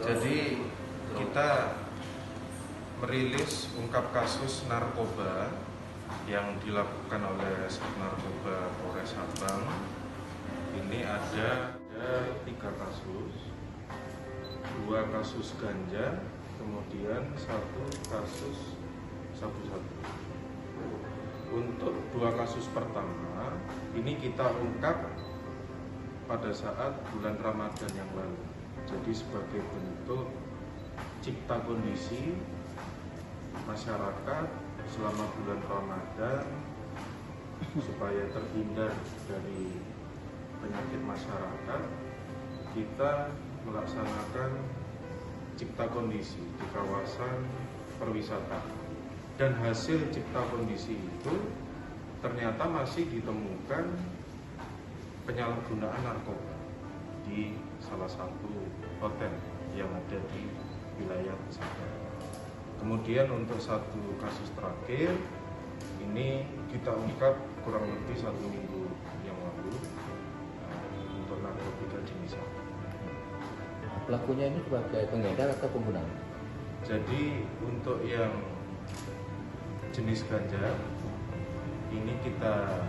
Jadi kita merilis ungkap kasus narkoba yang dilakukan oleh Narkoba Polres Sabang. Ini ada 3 kasus, 2 kasus ganja, kemudian 1 kasus sabu-sabu. Untuk 2 kasus pertama, ini kita ungkap pada saat bulan Ramadan yang lalu. Jadi sebagai bentuk cipta kondisi masyarakat selama bulan Ramadan supaya terhindar dari penyakit masyarakat, kita melaksanakan cipta kondisi di kawasan perwisata. Dan hasil cipta kondisi itu ternyata masih ditemukan penyalahgunaan narkoba di salah satu hotel yang ada di wilayah Sabang. Kemudian untuk 1 kasus terakhir, ini kita ungkap kurang lebih 1 minggu yang lalu untuk narkotika jenis sabu. Pelakunya ini sebagai pengedar atau pengguna? Jadi untuk yang jenis ganja ini kita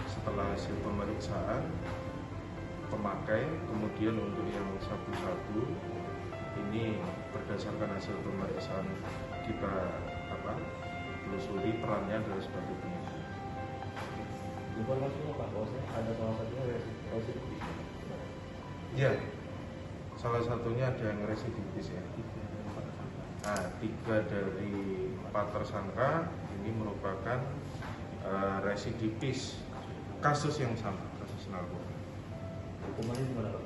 setelah hasil pemeriksaan pemakai, kemudian untuk yang sabu-sabu ini berdasarkan hasil pemeriksaan kita telusuri perannya adalah sebagai pengedar. Informasinya Pak, bahwasanya ada salah satunya residivis. Ya, salah satunya ada yang residivis ya. Nah, 3 dari 4 tersangka ini merupakan residivis kasus yang sama, kasus narkoba. Hukumannya gimana Pak?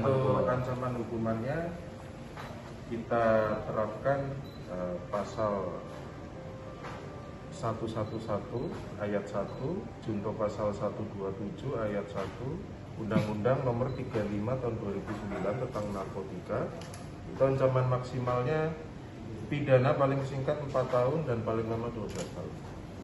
Untuk ancaman hukumannya kita terapkan pasal 111 ayat 1 junto pasal 127 ayat 1 Undang-Undang Nomor 35 Tahun 2009 tentang narkotika. Itu ancaman maksimalnya pidana paling singkat 4 tahun dan paling lama 12 tahun.